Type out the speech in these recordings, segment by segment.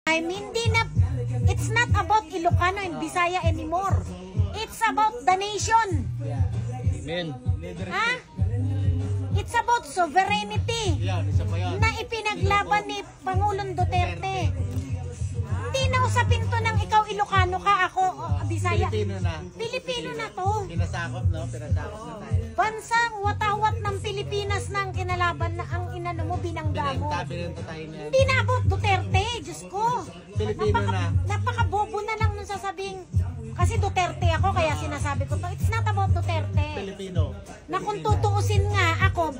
I mean, it's not about Ilocano and Bisaya anymore. It's about the nation. Amen. Ha? It's about sovereignty na ipinaglaban ni Pangulong Duterte. Hindi na usapin to ng ikaw Ilocano ka, ako Bisaya. Pilipino na to. Pinasakop, no? Pinasakop na tayo. Bansang watawat ng Pilipinas na ang kinalaban na ang inano mo, binangga mo. Hindi na about Duterte, Diyos ko. Pilipino na. Napakabobo na lang nung sasabing, kasi Duterte ako, kaya sinasabi ko to. It's not about Duterte. Pilipino. Na kung tutuusin nga ako,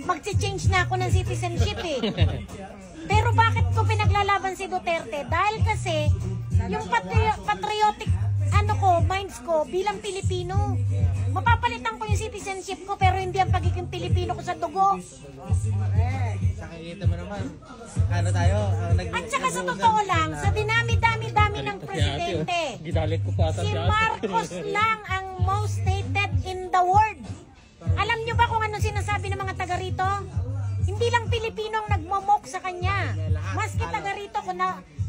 magsi-change na ako ng citizenship eh. Pero bakit ko pinaglalaban si Duterte? Dahil kasi yung patriotic minds ko bilang Pilipino. Mapapalitan ko yung citizenship ko pero hindi ang pagiging Pilipino ko sa dugo. Nakikita mo naman, ano tayo? At saka sa totoo lang, sa dinami-dami-dami ng presidente, si Marcos lang ang most hated in the world. Alam nyo ba kung ano sinasabi ng mga taga rito? Hindi lang Pilipino ang nagmamok sa kanya. Maski taga rito,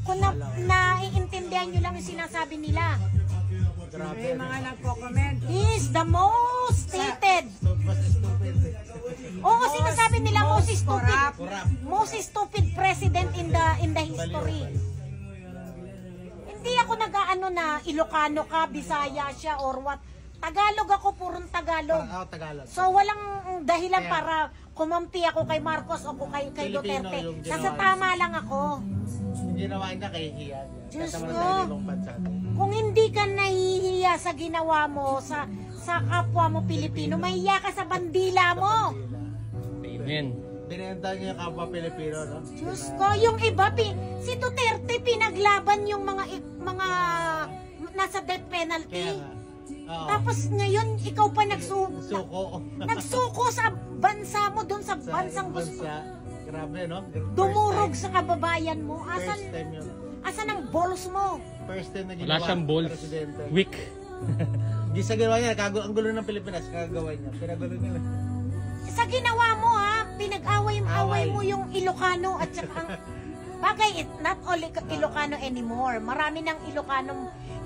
kung naiintindihan nyo lang yung sinasabi nila. May mga nagpo-comment. He is the most hated. Oo, sinasabi nila most stupid president in the history. Hindi ako nag-aano na Ilocano ka, Bisaya siya, or what. Tagalog ako, purong Tagalog. So walang dahilan para kumampi ako kay Marcos o kay Duterte. Nasa tama lang ako. Ginawa niya kay Hiya. Diyos ko, kung hindi ka nahihiya sa ginawa mo sa kapwa mo Pilipino, mahiya ka sa bandila mo. Amen. Binenta niya yung kapwa Pilipino, no? Diyos ko, yung iba, si Duterte pinaglaban yung mga nasa death penalty. Tapos ngayon, ikaw pa nagsuko sa bansa mo, doon sa bansang gusto. Grabe, no? Dumurog sa kababayan mo. First time yun. Asan ang balls mo? First time na ginawa. Wala siyang balls. Weak. Hindi sa ginawa niya, ang gulo ng Pilipinas, kagagawa niya. Pinagulo niya. Sa ginawa mo ha, pinag-away mo yung Ilocano at saka bagay, it's not only Ilocano anymore. Marami ng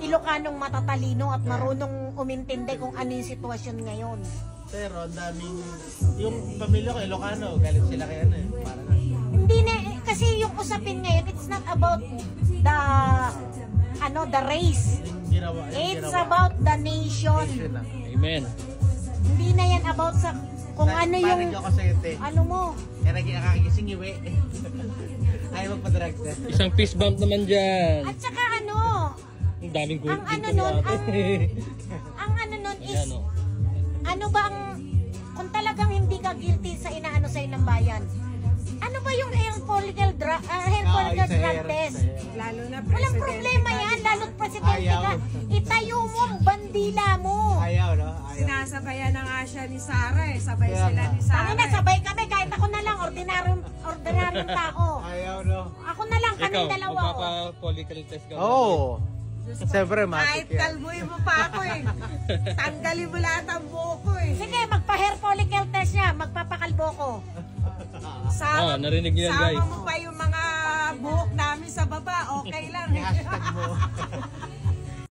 Ilocanong matatalino at marunong umintindi kung ano yung sitwasyon ngayon. Pero ang daming, yung pamilya ko Ilocano, galit sila kaya na eh. Para na. Hindi na, kasi yung usapin ngayon, it's not about the race. It's about the nation. Amen. Hindi na yan about sa kung ano yung ano mo. Kaya nakikising iwi. Ayaw magpadrag na. Isang fist bump naman dyan. At saka ang daming good. ang ano nun is, ano ba kung talagang hindi ka guilty sa inaano sa'yo ng bayan, ano ba yung hair follicle drug test? Lalo na presidente. Walang problema yan, lalo't presidente ka. Itayo mo ang bandila mo. Ayaw, no? Sinasabayan na nga siya ni Sara eh. Sabay sila ni Sara. Kami na, sabay kami, kahit ako na lang, ordinaryong tao. Ayaw, no? Ako na lang, kami Ikaw, dalawa. magpapa-follicle test ka. Oo. Siyempre, kahit matik yan. kalbuin mo pa ako eh. Tanggalin mo lahat ang buhok ko eh. Sige, magpa-hair follicle test niya, magpapakalbo ko. Narinig niyo yan, guys. Sama mo pa yung mga buhok namin sa baba, okay lang. Hashtag mo.